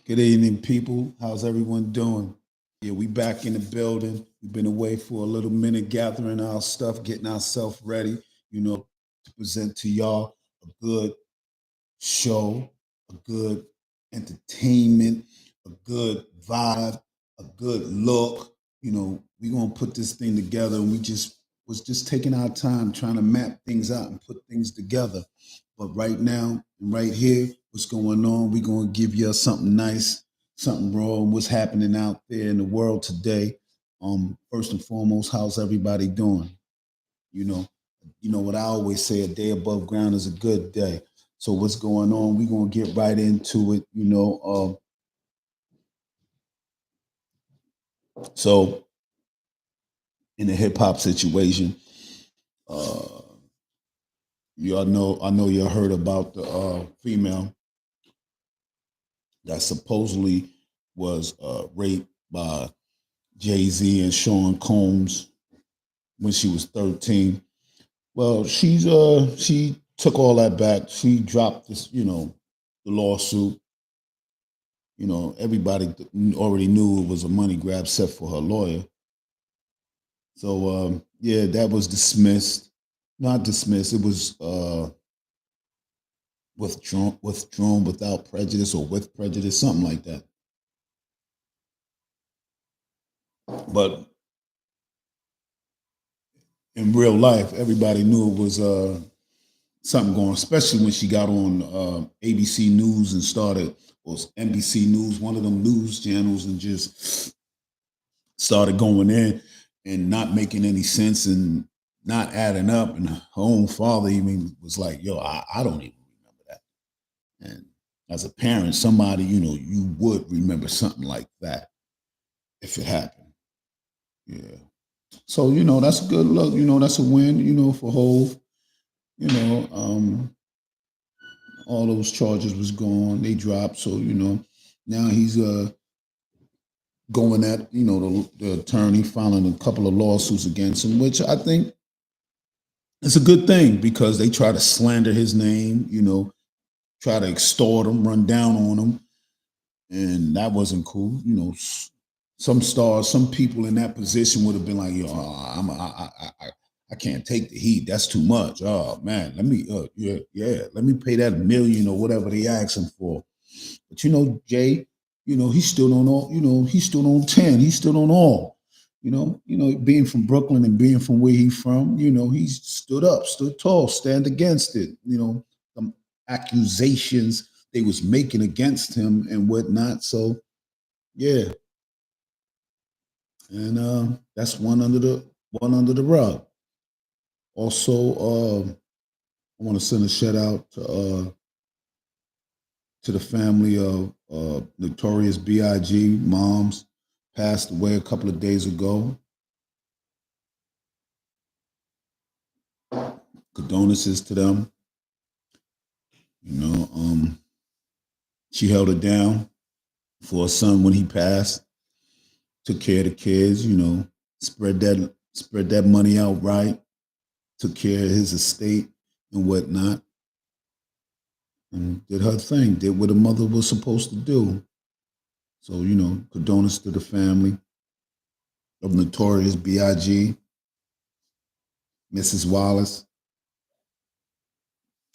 Good evening, people. How's everyone doing? Yeah, we back in the building. We've been away for a little minute, gathering our stuff, getting ourselves ready, to present to y'all a good show, a good entertainment, a good vibe, a good look. We're gonna put this thing together, and we just was just taking our time trying to map things out and put things together. But right now, and right here, what's going on? We're gonna give you something nice, something raw, and what's happening out there in the world today. First and foremost, how's everybody doing? You know, you know what I always say: a day above ground is a good day. So what's going on? We're gonna get right into it. So in the hip hop situation, uh, y'all know I know you heard about the female that supposedly was raped by Jay Z and Sean Combs when she was 13. Well, she took all that back. She dropped this, the lawsuit. Everybody already knew it was a money grab set for her lawyer. So yeah, that was dismissed. Not dismissed. It was withdrawn without prejudice or with prejudice, something like that. But in real life, everybody knew it was something going, especially when she got on ABC News and started, or NBC News, one of them news channels, and just started going in and not making any sense and not adding up. And her own father even was like, yo, I don't even remember that. And as a parent, somebody, you would remember something like that if it happened. Yeah. So, that's a good look. That's a win, for Hove. You know, all those charges was gone. They dropped. So, now he's going at, the attorney filing a couple of lawsuits against him, which I think it's a good thing because they try to slander his name, try to extort him, run down on him, and that wasn't cool. Some stars, some people in that position would have been like, "Yo, I can't take the heat. That's too much. Oh man, let me, let me pay that million or whatever they ask him for." But Jay, he still on all. He still on 10. He still on all. Being from Brooklyn and being from where he's from, he stood up, stood tall, stand against it. The accusations they was making against him and whatnot. So yeah, and that's one under the rug. Also, I want to send a shout out to the family of Notorious B.I.G. moms passed away a couple of days ago. Condolences to them. She held it down for her son when he passed. Took care of the kids. Spread that money out right. Took care of his estate and whatnot, and did her thing. Did what a mother was supposed to do. So condolences to the family of Notorious B.I.G. Mrs. Wallace.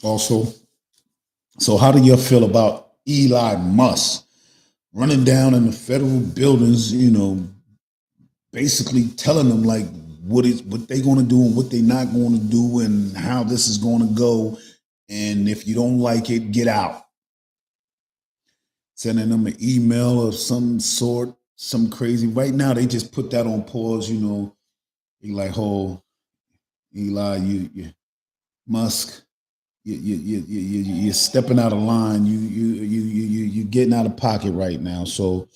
Also, so how do you feel about Eli Musk running down in the federal buildings, basically telling them like what they going to do and what they not going to do and how this is going to go, and if you don't like it, get out. Sending them an email of some sort, some crazy. Right now, they just put that on pause. They like, oh, Eli, you Musk, you're stepping out of line. You're getting out of pocket right now. So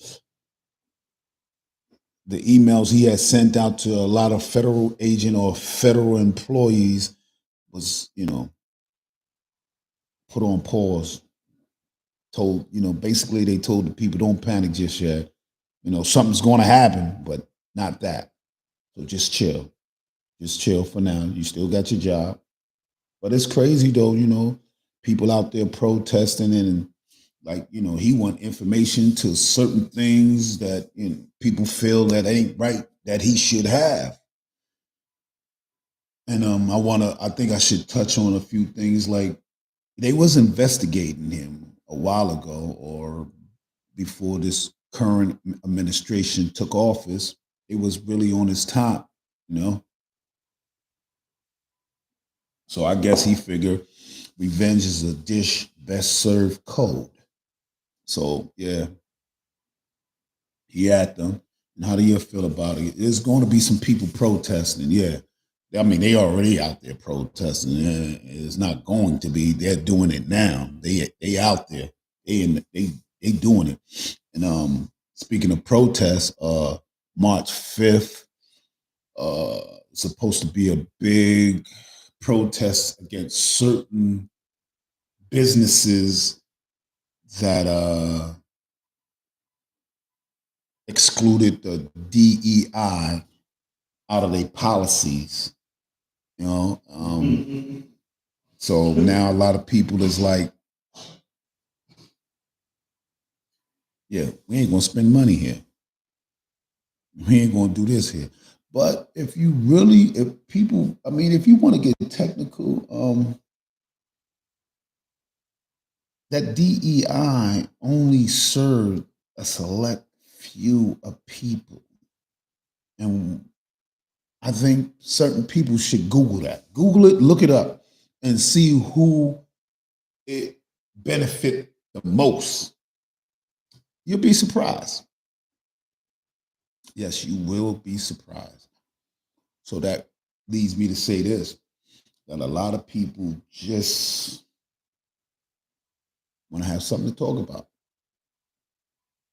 the emails he had sent out to a lot of federal agent or federal employees was, put on pause. Told, basically they told the people don't panic just yet. Something's going to happen, but not that. So just chill. Just chill for now. You still got your job. But it's crazy though, people out there protesting and Like, he want information to certain things that people feel that ain't right that he should have. And I think I should touch on a few things. Like, they was investigating him a while ago, or before this current administration took office. It was really on his top, you know. So I guess he figured revenge is a dish best served cold. So yeah, he at them. And how do you feel about it? There's going to be some people protesting. Yeah, I mean they already out there protesting. It's not going to be. They're doing it now. They out there. They doing it. And speaking of protests, March 5th, supposed to be a big protest against certain businesses that excluded the DEI out of their policies. You know, so now a lot of people is like, yeah, we ain't gonna spend money here. We ain't gonna do this here. But if you really, if people, I mean, if you want to get technical, that DEI only served a select few of people. And I think certain people should Google that. Google it, look it up, and see who it benefit the most. You'll be surprised. Yes, you will be surprised. So that leads me to say this, that a lot of people just want to have something to talk about,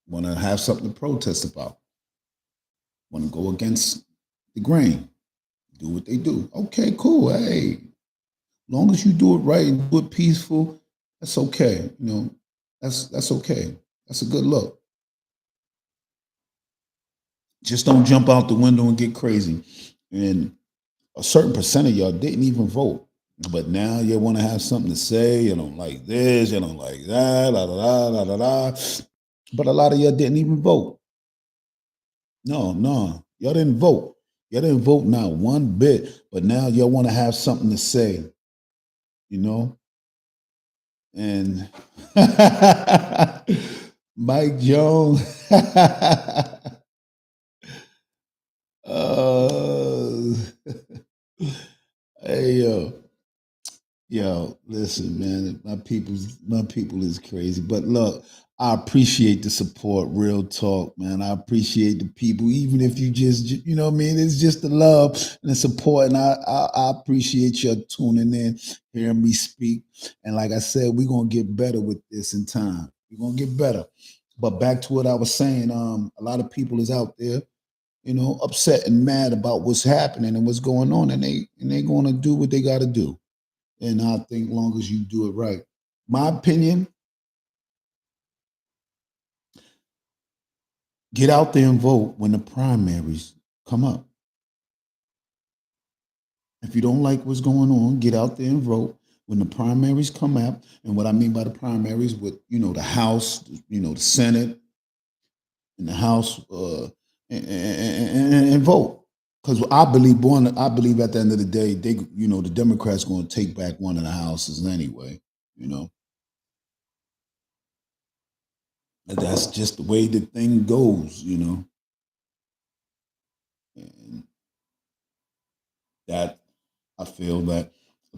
want to have something to protest about, want to go against the grain, do what they do. Okay, cool. Hey, long as you do it right and do it peaceful, that's okay. That's okay. That's a good look. Just don't jump out the window and get crazy. And a certain percent of y'all didn't even vote. But now you want to have something to say. You don't like this, you don't like that, la la la la la. But a lot of y'all didn't even vote. No, no. Y'all didn't vote. Y'all didn't vote not one bit. But now y'all want to have something to say, you know? And Mike Jones. uh, hey yo. Yo, listen, man. My people is crazy. But look, I appreciate the support, real talk, man. I appreciate the people, even if you just, what I mean. It's just the love and the support, and I appreciate you tuning in, hearing me speak. And like I said, we're gonna get better with this in time. We're gonna get better. But back to what I was saying, a lot of people is out there, upset and mad about what's happening and what's going on, and they gonna do what they got to do. And I think long as you do it right. My opinion, get out there and vote when the primaries come up. If you don't like what's going on, get out there and vote when the primaries come up. And what I mean by the primaries, with the House, the Senate, and the House, and vote. Because I believe at the end of the day, the Democrats going to take back one of the houses anyway. You know, that's just the way the thing goes. And that I feel that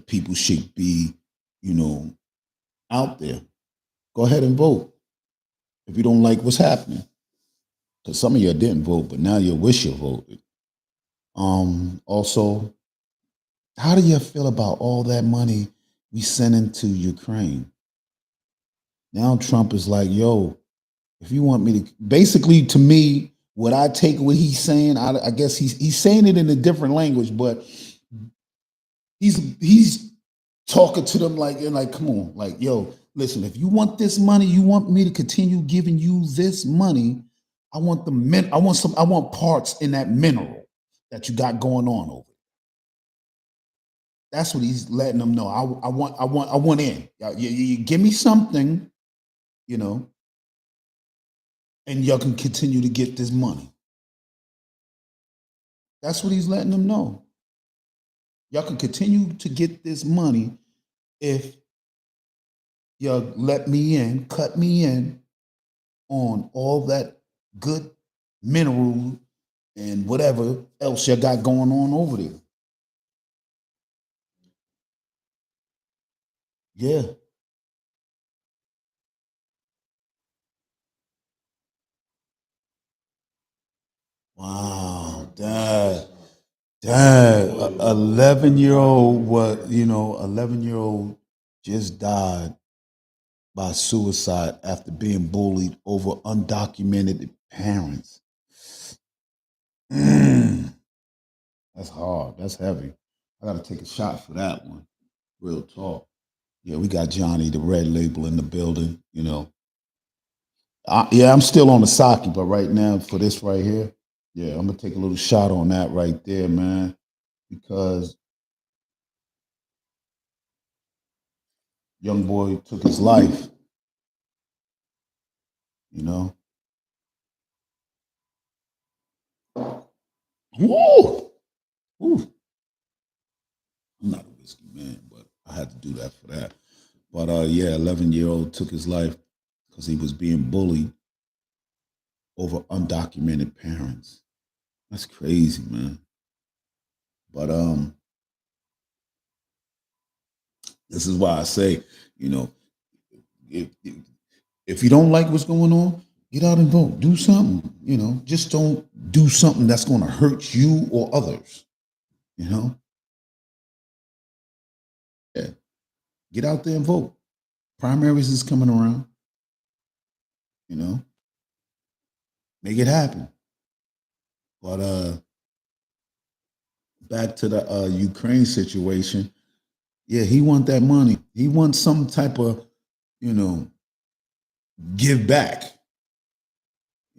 people should be, you know, out there. Go ahead and vote if you don't like what's happening. Because some of you didn't vote, but now you wish you voted. Also, how do you feel about all that money we sent into Ukraine? Now Trump is like, yo, if you want me to, basically to me, what I take what he's saying, I guess he's saying it in a different language, but he's talking to them like, and like, come on, like, yo, listen, if you want this money, you want me to continue giving you this money. I want I want parts in that mineral that you got going on over. That's what he's letting them know. I want in. You give me something, you know, and y'all can continue to get this money. That's what he's letting them know. Y'all can continue to get this money if you let me in, cut me in on all that good mineral and whatever else you got going on over there. Yeah. Wow, Dad, 11-year old, what, 11-year old just died by suicide after being bullied over undocumented parents. Mm, that's hard. That's heavy. I got to take a shot for that one. Real talk. Yeah, we got Johnny, the red label, in the building. Yeah, I'm still on the sake, but right now for this right here, yeah, I'm gonna take a little shot on that right there, man, because young boy took his life. You know, woo, woo. I'm not a whiskey man, but I had to do that for that. But yeah, 11-year-old took his life because he was being bullied over undocumented parents. That's crazy, man. But this is why I say, you know, if if you don't like what's going on, get out and vote. Do something. Just don't do something that's going to hurt you or others. You know, yeah. Get out there and vote. Primaries is coming around. You know, make it happen. But back to the Ukraine situation. Yeah, he want that money. He wants some type of, you know, give back.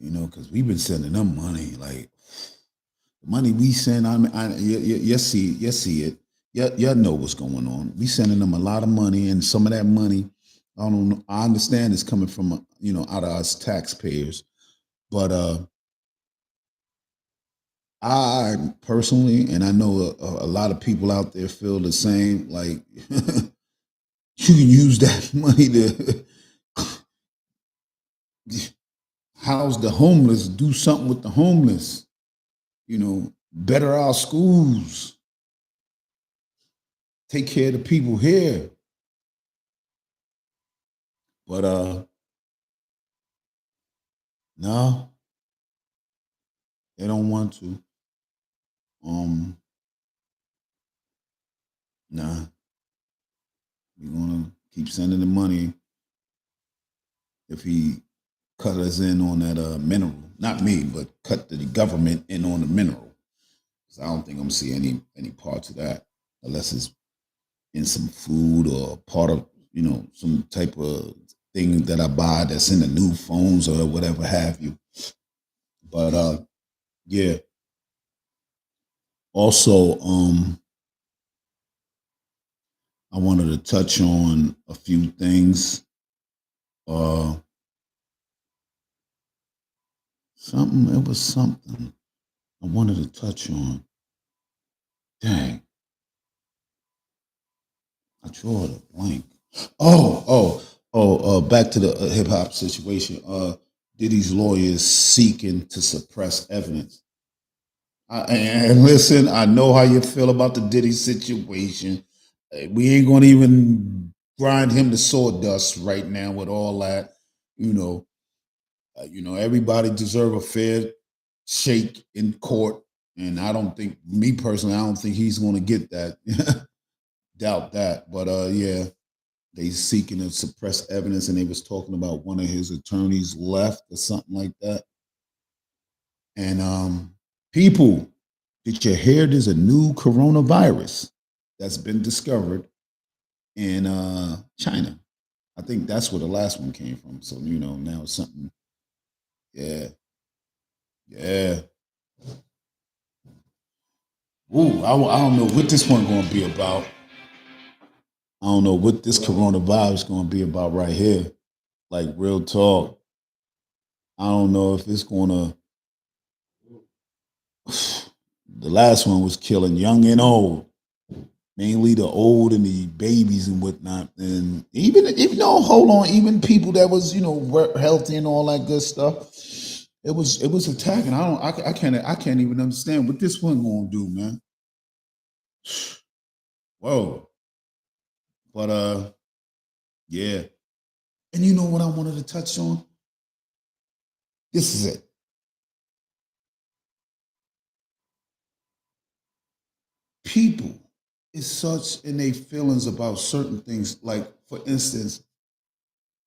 Because we've been sending them money. Like the money we send, you see it. You know what's going on. We sending them a lot of money, and some of that money, I don't know. I understand it's coming from out of us taxpayers, but I personally, and I know a lot of people out there feel the same. Like you can use that money to house the homeless, do something with the homeless, better our schools, take care of the people here. But no, they don't want to. Um, nah, we're gonna keep sending the money if he cut us in on that mineral. Not me, but cut the government in on the mineral. 'Cause I don't think I'm gonna see any parts of that unless it's in some food or part of some type of thing that I buy that's in the new phones or whatever have you. But yeah. Also, I wanted to touch on a few things. Uh, it was something I wanted to touch on. Dang, I drew it a blank. Back to the hip hop situation. Diddy's lawyers seeking to suppress evidence. And listen, I know how you feel about the Diddy situation. We ain't gonna even grind him to sawdust right now with all that. You know, everybody deserve a fair shake in court, and I don't think, me personally, I don't think he's gonna get that. Doubt that, but yeah, they seeking to suppress evidence, and they was talking about one of his attorneys left or something like that. And people, did you hear there's a new coronavirus that's been discovered in China? I think that's where the last one came from. So now it's something. Yeah, yeah. Ooh, I don't know what this one going to be about. I don't know what this coronavirus going to be about right here. Like real talk. I don't know if it's gonna. The last one was killing young and old, mainly the old and the babies and whatnot, and even though hold on, even people that was healthy and all that good stuff. It was attacking. I can't even understand what this one gonna do, man. Whoa, but yeah, and you know what I wanted to touch on? This is it. People is such in their feelings about certain things. Like for instance,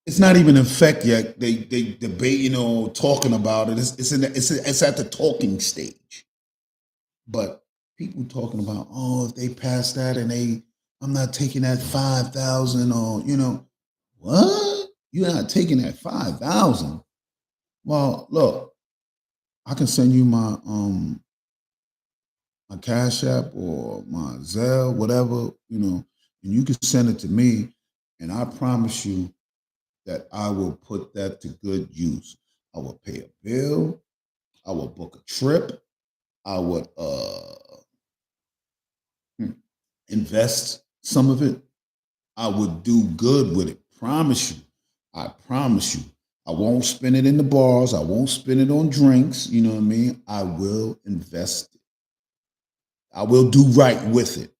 it's not even in effect yet. They debate, talking about it. It's at the talking stage. But people talking about, oh, if they pass that and I'm not taking that 5,000, or what? You're not taking that 5,000. Well, look, I can send you my Cash App or my Zelle, whatever, and you can send it to me, and I promise you that I will put that to good use. I will pay a bill. I will book a trip. I would hmm, invest some of it. I would do good with it. Promise you. I promise you. I won't spend it in the bars. I won't spend it on drinks. You know what I mean? I will invest it. I will do right with it.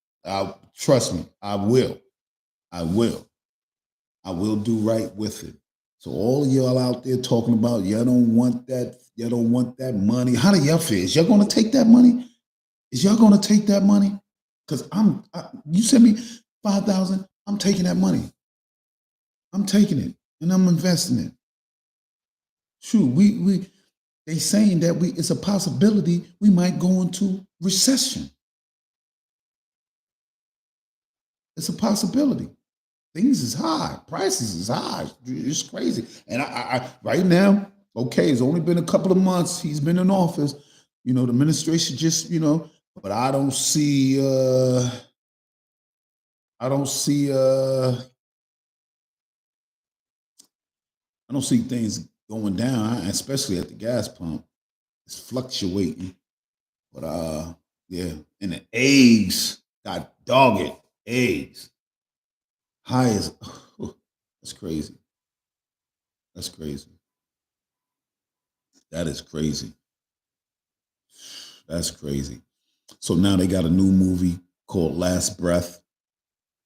Trust me. I will. I will. I will do right with it. So all of y'all out there talking about y'all don't want that money. How do y'all feel? Is y'all gonna take that money? Is y'all gonna take that money? Because you send me 5,000, I'm taking that money. I'm taking it and I'm investing it. True, we they saying that it's a possibility we might go into recession. It's a possibility. Things is high, prices is high. It's crazy. And I right now, okay, it's only been a couple of months. He's been in office. The administration just, but I don't see I don't see things going down, especially at the gas pump. It's fluctuating. But yeah. And the eggs got dogged eggs. High as that's crazy. That's crazy. That is crazy. That's crazy. So now they got a new movie called Last Breath.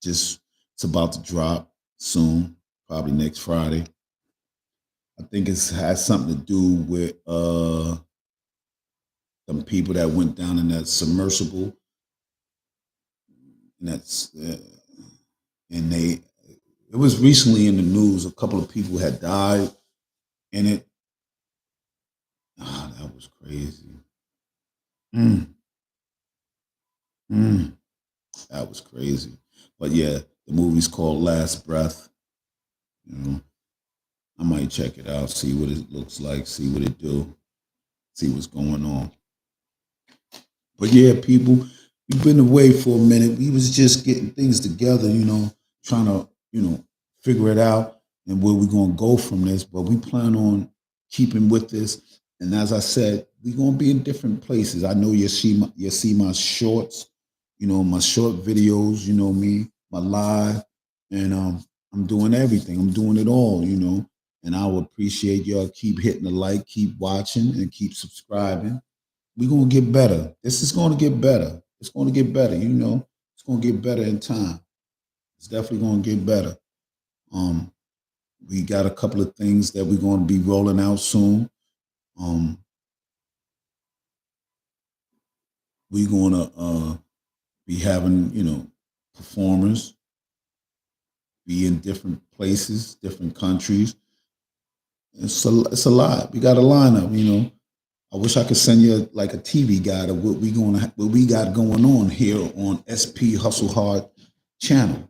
Just it's about to drop soon, probably next Friday. I think it has something to do with some people that went down in that submersible, and and they it was recently in the news. A couple of people had died in it. Ah, that was crazy. Mm, mm, that was crazy. But yeah, the movie's called Last Breath. You know, I might check it out, see what it looks like, see what it do, see what's going on. But yeah, people, we've been away for a minute. We was just getting things together, trying to, figure it out and where we're gonna go from this. But we plan on keeping with this. And as I said, we're gonna be in different places. I know you see my shorts, my short videos, me, my live, and I'm doing everything. I'm doing it all, And I would appreciate y'all keep hitting the like, keep watching, and keep subscribing. We're gonna get better. This is gonna get better. It's gonna get better, It's gonna get better in time. It's definitely gonna get better. Um, we got a couple of things that we're gonna be rolling out soon. Um, we're gonna be having, performers be in different places, different countries. It's a lot. We got a lineup. I wish I could send you like a TV guide of what we got going on here on SP Hustle Hard channel.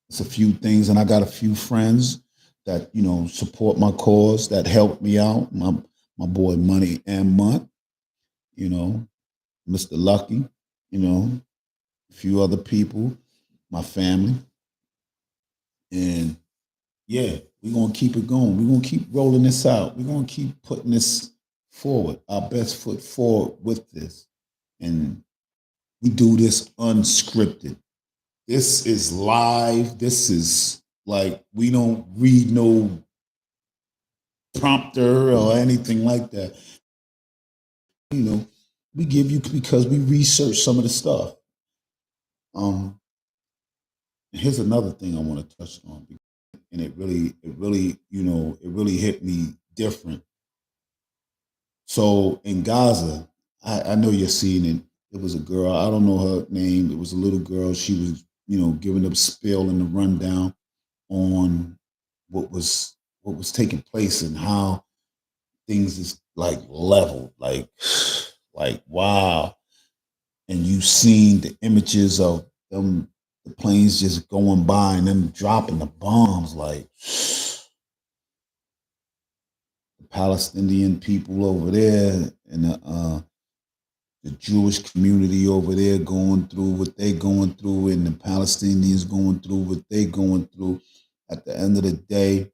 It's a few things, and I got a few friends that support my cause, that help me out. My boy Money and Munt, you know, Mr. Lucky, a few other people, my family, and yeah, We're gonna keep it going. We're gonna keep rolling this out. We're gonna keep putting this forward, our best foot forward with this. And we do this unscripted. This is live. This is like we don't read no prompter or anything like that. You know, we give you because we research some of the stuff. Um, Here's another thing I want to touch on, and it really hit me different. So in Gaza, I know you're seeing it. It was a girl. I don't know her name. It was a little girl. She was, giving the spill and the rundown on what was what was taking place and how things is like leveled, like wow. And you seen the images of them, the planes just going by and them dropping the bombs, like the Palestinian people over there and the Jewish community over there going through what they going through, and the Palestinians going through what they going through. At the end of the day,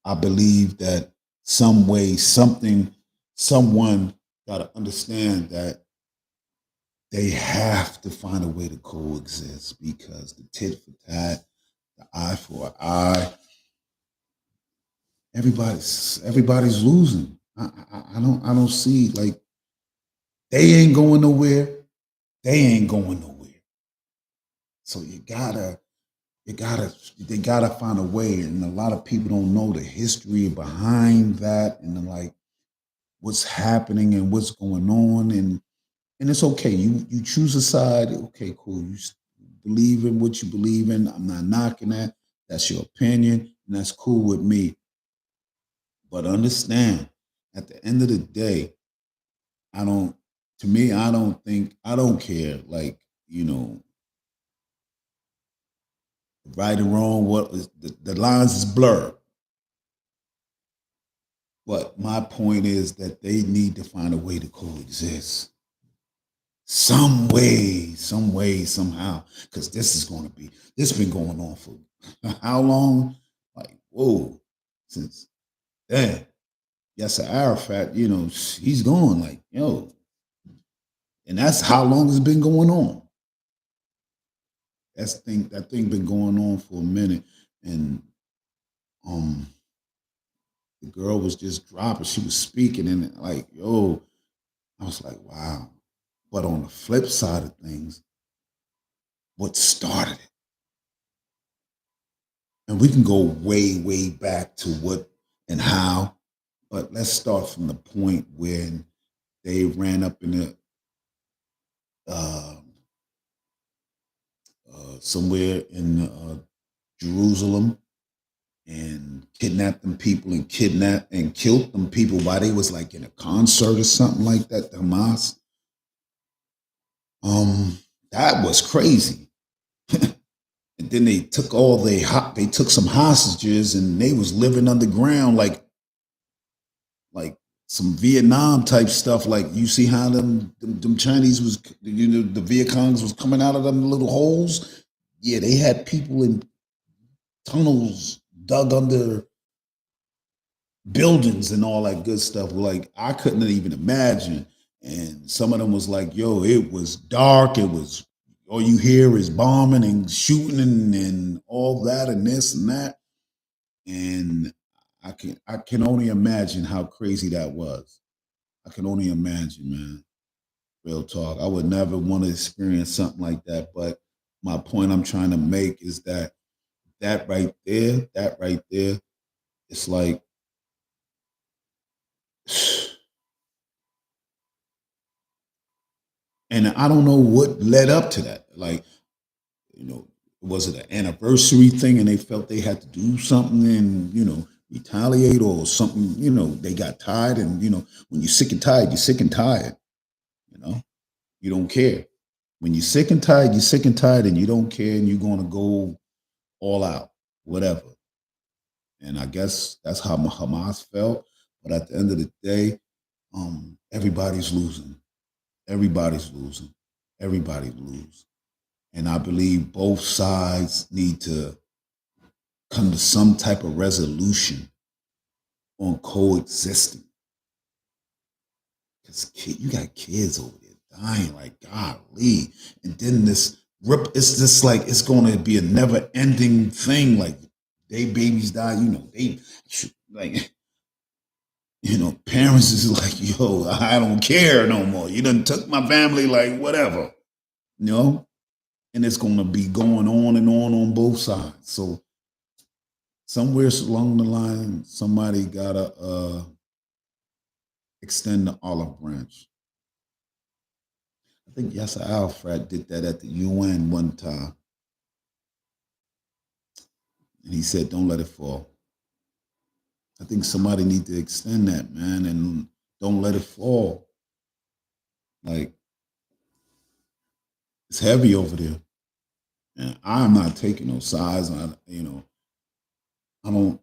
I believe that some way, something, someone got to understand that they have to find a way to coexist because the tit for tat, the eye for an eye, everybody's losing. I don't see like they ain't going nowhere. They ain't going nowhere. So they gotta find a way. And a lot of people don't know the history behind that and like what's happening and what's going on. And it's okay. You choose a side. Okay, cool. Believe in what you believe in. I'm not knocking that. That's your opinion, and that's cool with me. But understand, at the end of the day, I don't. To me, I don't think I don't care. Like right and wrong. What is the lines is blurred. But my point is that they need to find a way to coexist some way, somehow. Because this been going on for how long? Like, whoa, since then. Yasser Arafat, he's gone. Like, and that's how long it's been going on. That thing been going on for a minute, and um, the girl was just dropping. She was speaking, and like, I was like, wow. But on the flip side of things, what started it? And we can go way, way back to what and how, but let's start from the point when they ran up in the uh, somewhere in Jerusalem and kidnapped them people and kidnapped and killed them people while they was like in a concert or something like that. The Hamas, um, that was crazy. And then they took some hostages and they was living underground like some Vietnam type stuff. Like you see how them Chinese was, the Viet Congs was coming out of them little holes. Yeah, they had people in tunnels dug under buildings and all that good stuff. Like I couldn't even imagine. And some of them was like, "Yo, it was dark. It was all you hear is bombing and shooting and all that and this and that." And I can only imagine how crazy that was. I can only imagine, man. Real talk. I would never want to experience something like that. But my point I'm trying to make is that right there, it's like, and I don't know what led up to that. Like, was it an anniversary thing and they felt they had to do something and, retaliate or something, they got tired and, when you're sick and tired, you're sick and tired, you know, you don't care. When you're sick and tired, you're sick and tired and you don't care and you're going to go all out, whatever. And I guess that's how Hamas felt. But at the end of the day, everybody's losing. Everybody's losing. Everybody lose. And I believe both sides need to. come to some type of resolution on coexisting. Because you got kids over there dying like golly, and then this rip. It's just like it's going to be a never ending thing. Like they babies die, they like parents is like, yo, I don't care no more. You done took my family, like whatever, you know. And it's going to be going on and on both sides. So somewhere along the line, somebody gotta extend the olive branch. I think Yasser Arafat did that at the UN one time, and he said, "Don't let it fall." I think somebody need to extend that, man, and don't let it fall. Like it's heavy over there, and I'm not taking no sides. I don't,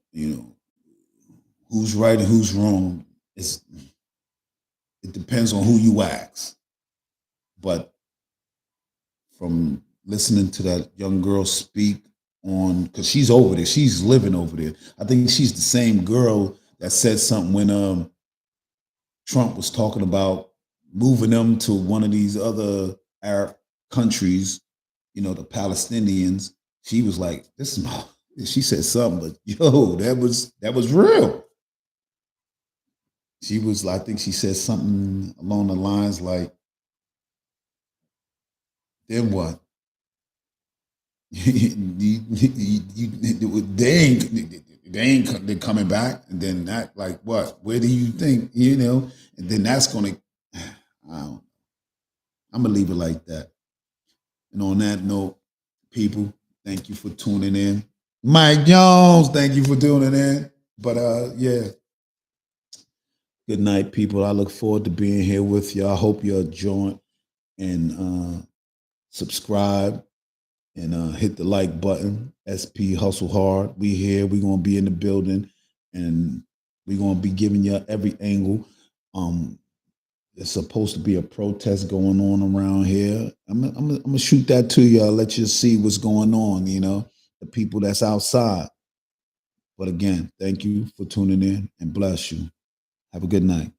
who's right and who's wrong. It depends on who you ask, but from listening to that young girl speak on, because she's over there, she's living over there. I think she's the same girl that said something when Trump was talking about moving them to one of these other Arab countries, the Palestinians. She was like, "This is my." She said something, but yo, that was real. She was, I think she said something along the lines like, "Then what? They're coming back, and then that, like, what? Where do you think, And then that's gonna. I'm gonna leave it like that. And on that note, people, thank you for tuning in. Mike Jones, thank you for tuning in. But yeah, good night, people. I look forward to being here with you. I hope you'll join and subscribe and hit the like button. SP Hustle Hard. We here. We gonna be in the building, and we gonna be giving you every angle. It's supposed to be a protest going on around here. I'm gonna shoot that to you. I'll let you see what's going on. The people that's outside. But again, thank you for tuning in and bless you. Have a good night.